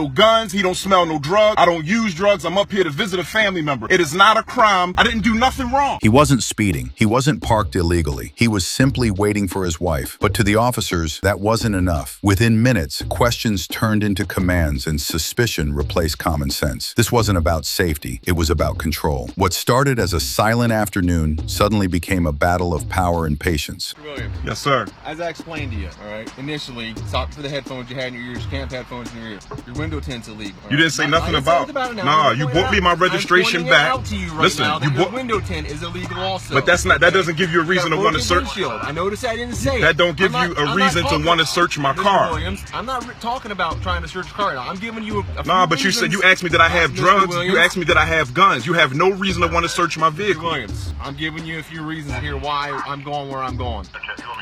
no guns. He don't smell no drugs. I don't use drugs. I'm up here to visit a family member. It is not a crime. I didn't do nothing wrong. He wasn't speeding. He wasn't parked illegally. He was simply waiting for his wife. But to the officers, that wasn't enough. Within minutes, questions turned into commands and suspicion replaced common sense. This wasn't about safety. It was about control. What started as a silent afternoon suddenly became a battle of power and patience. Williams. Yes, sir. As I explained to you, all right, initially, stop for the headphones you had in your ears. You can't have headphones in your ear. Your window tint's illegal. You didn't say nothing about it. Nah, you bought me my registration back. Listen, you bought window tint is illegal also. But that's not. That doesn't give you a reason to want to search. I noticed I didn't say it. That don't give you a reason to want to search my car. Williams, I'm not talking about trying to search a car. Now, I'm giving you a Nah, but you said you asked me that I have drugs. You asked me that I have guns. You have no reason to want to search my vehicle. Williams, I'm giving you a few reasons here why I'm going where I'm going.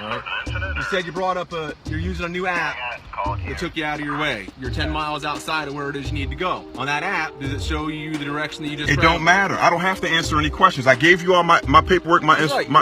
All right. You said you brought up you're using a new app that took you out of your way. You're 10 miles outside of where it is you need to go. On that app, does it show you the direction that you just It don't matter. I don't have to answer any questions. I gave you all my paperwork, my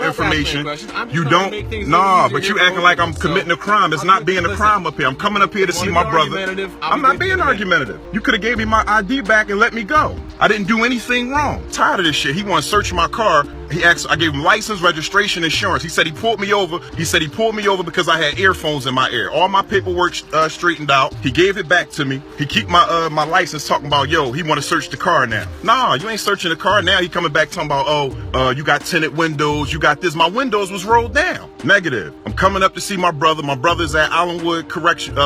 information. You don't. Nah, but you acting like I'm committing a crime. It's not being a crime up here. I'm coming up here to see my brother. I'm not being argumentative. You could have gave me my ID back and let me go. I didn't do anything wrong. I'm tired of this shit. He want to search my car. He asked, I gave him license, registration, insurance. He said he pulled me over. He said he pulled me over because I had earphones in my ear. All my paperwork straightened out. He gave it back to me. He keep my license talking about, yo, he want to search the car now. Nah, you ain't searching the car now. He coming back talking about, oh, you got tinted windows. You got this. My windows was rolled down. Negative. I'm coming up to see my brother. My brother's at Allenwood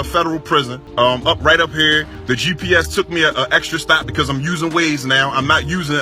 Federal Prison. Right up here. The GPS took me an extra stop because I'm using Waze now. I'm not using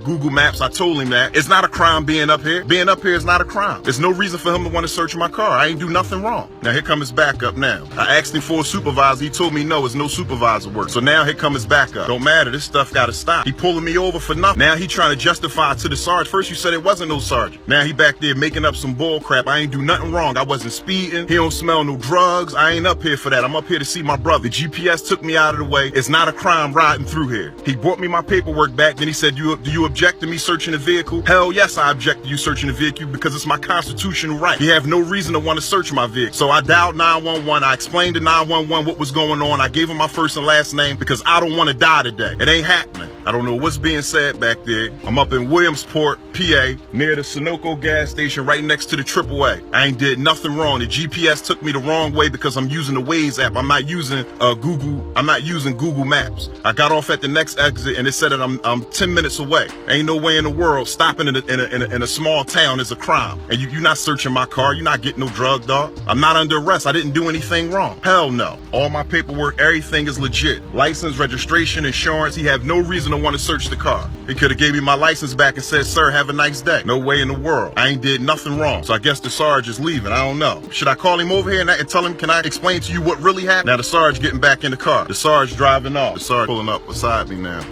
Google Maps. I told him that. It's not a crime being up here. Being up here is not a crime. There's no reason for him to want to search my car. I ain't do nothing wrong. Now here come his backup now. I asked him for a supervisor. He told me no, it's no supervisor work. So now here come his backup. Don't matter. This stuff gotta stop. He pulling me over for nothing. Now he trying to justify to the sergeant. First you said it wasn't no sergeant. Now he back there making up some bull crap. I ain't do nothing wrong. I wasn't speeding. He don't smell no drugs. I ain't up here for that. I'm up here to see my brother. The GPS took me out of the way. It's not a crime riding through here. He brought me my paperwork back. Then he said, do you object to me searching the vehicle? Hell yes, I object to you searching the vehicle because it's my constitutional right. You have no reason to want to search my vehicle. So I dialed 911. I explained to 911 what was going on. I gave him my first and last name because I don't want to die today. It ain't happening. I don't know what's being said back there. I'm up in Williamsport, PA, near the Sunoco gas station right next to the AAA. I ain't did nothing wrong. The GPS took me the wrong way because I'm using the Waze app. I'm not using Google Maps. I got off at the next exit and it said that I'm 10 minutes away. Ain't no way in the world stopping in a small town is a crime. And you're not searching my car. You're not getting no drug, dog. I'm not under arrest. I didn't do anything wrong. Hell no. All my paperwork, everything is legit. License, registration, insurance. He had no reason to want to search the car. He could have gave me my license back and said, sir, have a nice day. No way in the world. I ain't did nothing wrong. So I guess the Sarge is leaving. I don't know. Should I call him over here and tell him, can I explain to you what really happened? Now the Sarge getting back in the car. The Sarge driving off. The Sarge pulling up beside me now.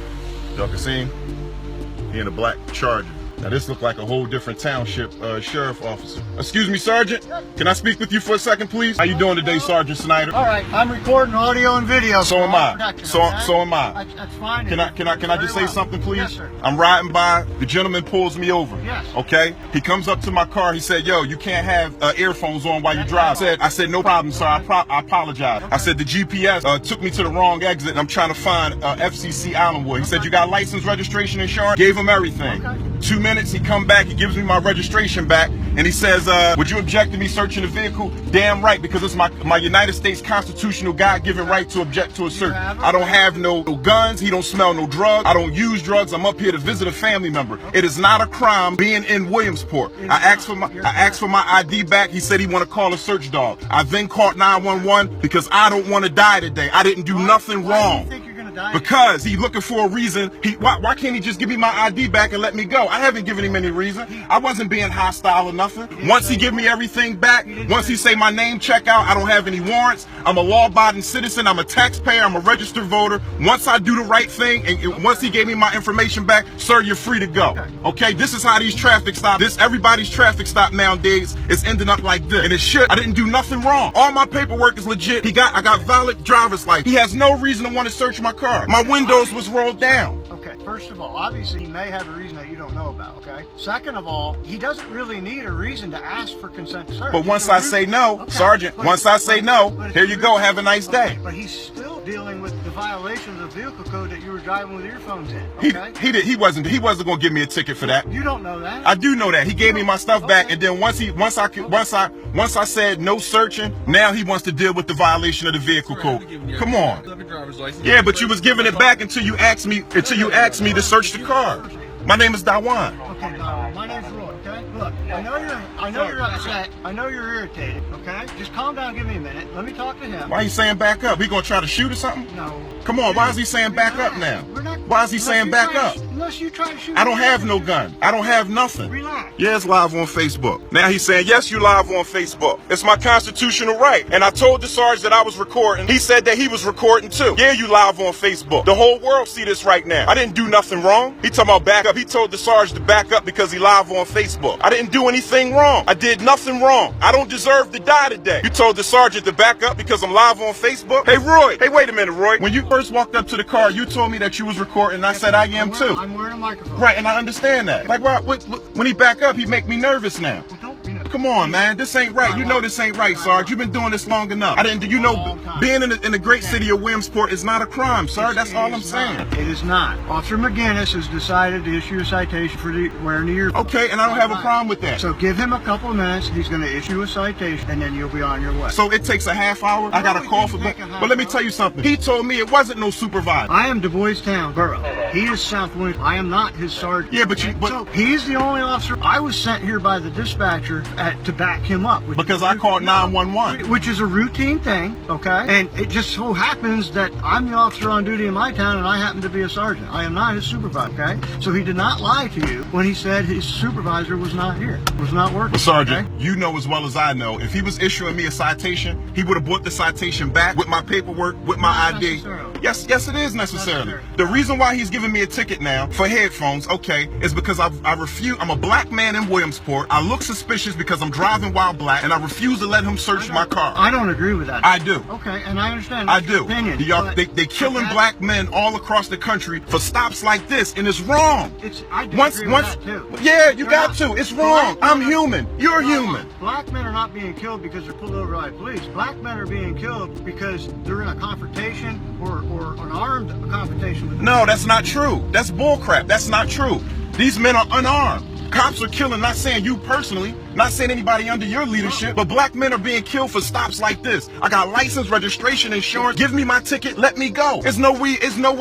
Y'all can see him? He in a black Charger. Now this looked like a whole different township sheriff officer. Excuse me, Sergeant. Can I speak with you for a second, please? How you doing today, Sergeant Snyder? All right, I'm recording audio and video. So am I. So am I. That's fine. Can I just say something, please? Yes, sir. I'm riding by. The gentleman pulls me over. Yes. Okay. He comes up to my car. He said, "Yo, you can't have earphones on while you drive." I said, "No problem, sir. I apologize." Okay. I said the GPS took me to the wrong exit, and I'm trying to find FCC Allenwood. He said, "You got license, registration, insurance?" Gave him everything. Okay. 2 minutes. He come back. He gives me my registration back, and he says, "Would you object to me searching the vehicle?" Damn right, because it's my United States constitutional God-given right to object to a search. I don't have no guns. He don't smell no drugs. I don't use drugs. I'm up here to visit a family member. It is not a crime being in Williamsport. I asked for my ID back. He said he want to call a search dog. I then called 911 because I don't want to die today. I didn't do nothing wrong. Because he's looking for a reason. Why can't he just give me my ID back and let me go? I haven't given him any reason. I wasn't being hostile or nothing. Once he give me everything back, once he say my name check out, I don't have any warrants. I'm a law-abiding citizen. I'm a taxpayer. I'm a registered voter. Once I do the right thing, and once he gave me my information back, sir, you're free to go. Okay, this is how these traffic stops. Everybody's traffic stop nowadays is ending up like this. And it should. I didn't do nothing wrong. All my paperwork is legit. I got valid driver's license. He has no reason to want to search my car. My windows was rolled down. Okay. First of all, obviously he may have a reason that you don't know about, okay? Second of all, he doesn't really need a reason to ask for consent to search. But once I say no, Sergeant, once I say no, here you go, have a nice day. But he's still dealing with the violations of vehicle code that you were driving with earphones in, okay? He wasn't gonna give me a ticket for that. You don't know that. I do know that. He gave me my stuff back, and then once I said no searching, now he wants to deal with the violation of the vehicle code. Come on. Yeah, but you was giving it back until you asked me to search the car. My name is Dawan. Okay, my name's Roy, okay? Look, I know you're upset. I know you're irritated, okay? Just calm down, give me a minute. Let me talk to him. Why he saying back up? He gonna try to shoot or something? No. Come on, why is he saying back up now? Why is he saying back up? Unless you try to shoot. I don't have no gun. I don't have nothing. Relax. Yeah, it's live on Facebook. Now he's saying, yes, you live on Facebook. It's my constitutional right. And I told the sergeant that I was recording. He said that he was recording too. Yeah, you live on Facebook. The whole world see this right now. I didn't do nothing wrong. He talking about back up. He told the sergeant to back up because he live on Facebook. I didn't do anything wrong. I did nothing wrong. I don't deserve to die today. You told the sergeant to back up because I'm live on Facebook? Hey, Roy. Hey, wait a minute, Roy. When you first walked up to the car, you told me that you was recording, and I said I am too. I'm wearing a microphone. Right, and I understand that. Like, when he back up, he make me nervous now. Come on, man. This ain't right. You know this ain't right, Sarge. You've been doing this long enough. Being in the great city of Williamsport is not a crime, sir. That's all I'm saying. It is not. Officer McGinnis has decided to issue a citation for wearing the earphone. Okay, and I don't have a problem with that. So give him a couple of minutes. He's going to issue a citation, and then you'll be on your way. So it takes a half hour? I got a call for that. But let me tell you something. He told me it wasn't no supervisor. I am Du Bois Town Borough. He is South Williamsport. I am not his sergeant. Yeah, but so he's the only officer. I was sent here by the dispatcher to back him up. Because I called 911. Which is a routine thing, okay? And it just so happens that I'm the officer on duty in my town, and I happen to be a sergeant. I am not his supervisor, okay? So he did not lie to you when he said his supervisor was not here, was not working. Well, Sergeant, okay? you know as well as I know, if he was issuing me a citation, he would have brought the citation back with my paperwork, with my ID. Yes, it is necessarily. The reason why he's giving me a ticket now for headphones, okay, is because I refuse. I'm a black man in Williamsport. I look suspicious because I'm driving while black, and I refuse to let him search my car. I don't agree with that. I do. Okay, and I understand. I do. Opinion, they killing black men all across the country for stops like this, and it's wrong. I do agree with that too. Yeah, you got to. It's wrong. I'm human. You're human. Black men are not being killed because they're pulled over by police. Black men are being killed because they're in a confrontation or an armed confrontation with No, that's not true. That's bullcrap. That's not true. These men are unarmed. Cops are killing, not saying you personally, not saying anybody under your leadership, but black men are being killed for stops like this. I got license, registration, insurance. Give me my ticket, let me go. There's no way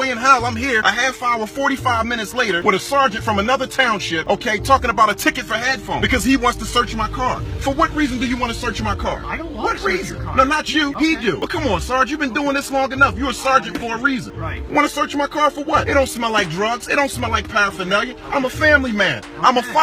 in hell I'm here a half hour, 45 minutes later with a sergeant from another township, okay, talking about a ticket for headphones because he wants to search my car. For what reason do you want to search my car? I don't want to search your car. No, not you. Okay. He do. But come on, Sarge, you've been doing this long enough. You're a sergeant for a reason. Right. Want to search my car for what? It don't smell like drugs. It don't smell like paraphernalia. I'm a family man. I'm a father.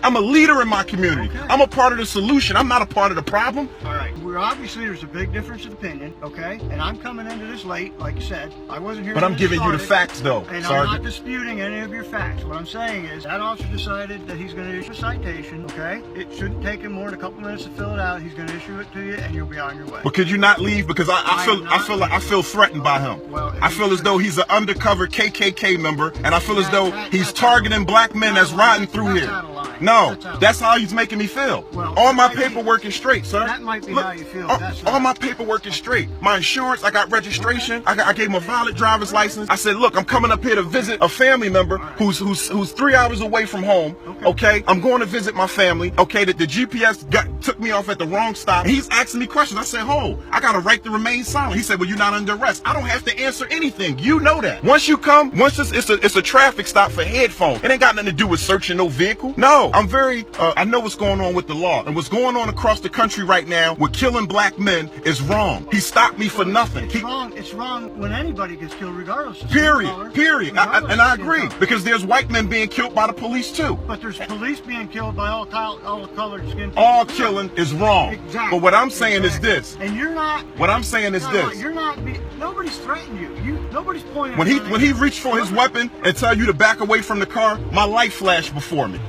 I'm a leader in my community. Okay. I'm a part of the solution. I'm not a part of the problem. All right. Obviously, there's a big difference of opinion, okay? And I'm coming into this late, like you said. I wasn't here. But I'm giving you the facts, though, and Sergeant. I'm not disputing any of your facts. What I'm saying is that officer decided that he's going to issue a citation, okay? It shouldn't take him more than a couple minutes to fill it out. He's going to issue it to you, and you'll be on your way. But could you not leave? Because I feel threatened by him. Well, I feel as though he's an undercover KKK member, and I feel as though he's targeting black men that's riding through here. No, that's how he's making me feel. Well, all my paperwork is straight, sir. That might be how you feel. All my paperwork is straight. My insurance, I got registration. I gave him a valid driver's license. I said, look, I'm coming up here to visit a family member who's 3 hours away from home. Okay, I'm going to visit my family. Okay, that the GPS took me off at the wrong stop. And he's asking me questions. I said, I got a right to remain silent. He said, well, you're not under arrest. I don't have to answer anything. You know that. Once it's a traffic stop for headphones. It ain't got nothing to do with searching no vehicle. No, I know what's going on with the law, and what's going on across the country right now with killing black men is wrong. He stopped me for nothing. It's wrong when anybody gets killed, regardless of Period. I agree, because there's white men being killed by the police too. But there's police being killed by all colored skin people. All killing is wrong. Exactly. But what I'm saying is this. And you're not. What I'm saying is this. You're not. nobody's threatened you. Nobody's pointing. When he reached for his weapon and tell you to back away from the car, my light flashed before me.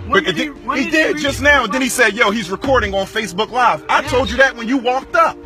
He did just now, and then he said, "Yo, he's recording on Facebook Live." I told you that when you walked up.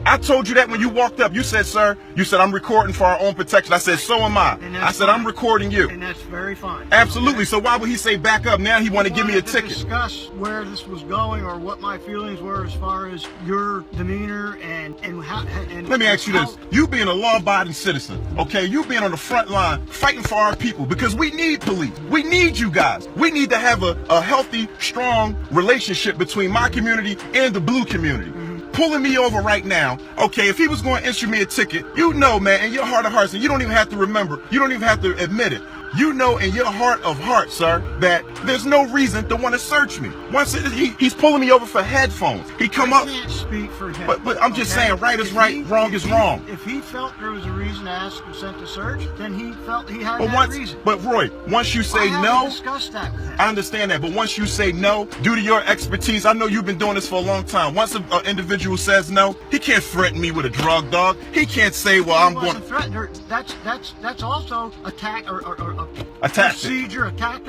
You said, "Sir," you said, "I'm recording for our own protection." I said, "So am I." I said, "I'm recording you." And that's very fine. Absolutely. So why would he say back up? Now he want to give me a ticket. Discuss where this was going or what my feelings were as far as your demeanor and how. And let me ask you this: you being a law-abiding citizen, okay? You being on the front line fighting for our people, because we need police. We need you guys. We need to have a healthy, strong relationship between my community and the blue community. Pulling me over right now, okay, if he was going to issue me a ticket, you know, man, in your heart of hearts, and you don't even have to remember, you don't even have to admit it, you know in your heart of hearts, sir, that there's no reason to want to search me. Once he's pulling me over for headphones. He come up. I can't speak for him. But I'm just saying, right is right, wrong is wrong. If he felt there was a reason to ask consent to search, then he felt he had that reason. But Roy, once you say no, discuss that with him. I understand that. But once you say no, due to your expertise, I know you've been doing this for a long time. Once an individual says no, he can't threaten me with a drug dog. He can't say, "Well, I'm going to threaten her." That's also a tactic,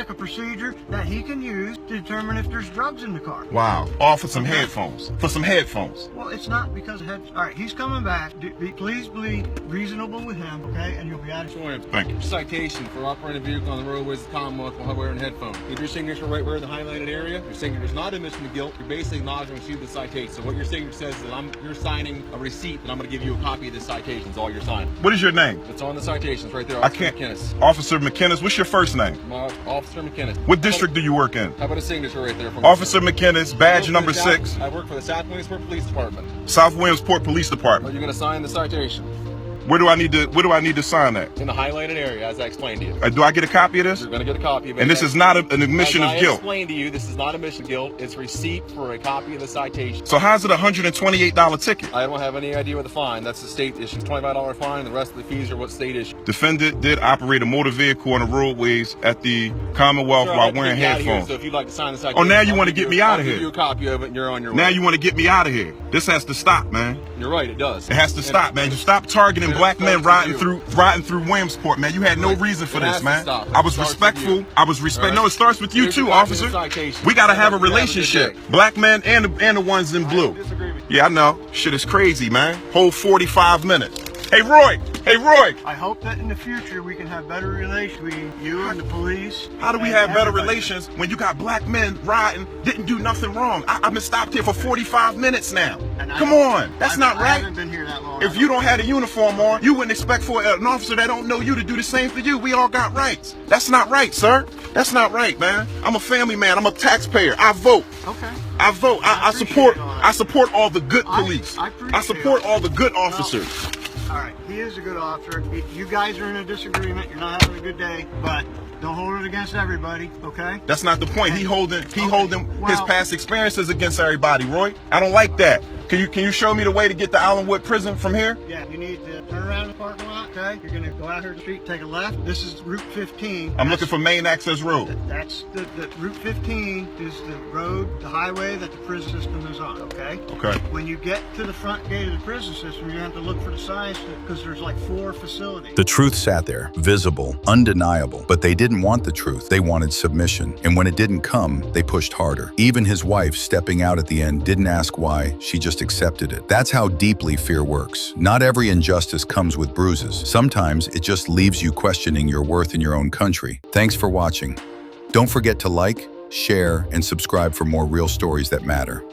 a procedure that he can use to determine if there's drugs in the car. Wow. All for some headphones. For some headphones. Well, it's not because of headphones. All right, he's coming back. Please be reasonable with him, okay? And you'll be out of here. Thank you. Citation for operating a vehicle on the roadways of the Commonwealth while wearing headphones. If your signature right where in the highlighted area, your signature is not admission of guilt. You're basically acknowledging and receive the citation. So what your signature says is that you're signing a receipt, and I'm going to give you a copy of the citation. Is all you're signing. What is your name? It's on the citations right there. McInnes. Officer McInnes. What's your first name? Officer McInnes. What district do you work in? How about a signature right there? Officer McInnes, badge number 6. I work for the South Williamsport Police Department. South Williamsport Police Department. Well, you're going to sign the citation. Where do I need to sign that? In the highlighted area, as I explained to you. Do I get a copy of this? You're going to get a copy of it. And this is not an admission of guilt. I explained to you, this is not admission of guilt. It's receipt for a copy of the citation. So how's it a $128 ticket? I don't have any idea what the fine. That's the state issue. $25 fine. The rest of the fees are what state issue. Defendant did operate a motor vehicle on the roadways at the Commonwealth while wearing headphones. So if you'd like to sign the citation, oh, now you want to get me out of here. I'll give you a copy of it, and you're on your way. Now you want to get me out of here. This has to stop, man. You're right. It does. It has to stop, man. You stop targeting black men riding through Williamsport, man. You had no reason for this, man. I was respectful. No, it starts with you too, officer. We gotta have a relationship. Black men and the ones in blue. Yeah, I know. Shit is crazy, man. Whole 45 minutes. Hey, Roy. I hope that in the future we can have better relations between you and the police. How do we have better relations when you got black men riding, didn't do nothing wrong? I've been stopped here for 45 minutes now. Come on. That's not right. I haven't been here that long. If you don't have a uniform on, you wouldn't expect for an officer that don't know you to do the same for you. We all got rights. That's not right, sir. That's not right, man. I'm a family man. I'm a taxpayer. I vote. Okay. I vote. I support all the good police. I support all the good officers. All right, he is a good officer. You guys are in a disagreement. You're not having a good day, but don't hold it against everybody, okay? That's not the point. He holding his past experiences against everybody, Roy. I don't like that. Can you show me the way to get to Allenwood Prison from here? Yeah, you need to turn around the parking lot, okay? You're gonna go out here to the street, take a left. This is Route 15. I'm looking for main access road. That's the Route 15 is the road, the highway that the prison system is on, okay? Okay. When you get to the front gate of the prison system, you have to look for the signs because there's like 4 facilities. The truth sat there, visible, undeniable, but they didn't want the truth. They wanted submission. And when it didn't come, they pushed harder. Even his wife, stepping out at the end, didn't ask why. She just accepted it. That's how deeply fear works. Not every injustice comes with bruises. Sometimes it just leaves you questioning your worth in your own country. Thanks for watching. Don't forget to like, share, and subscribe for more real stories that matter.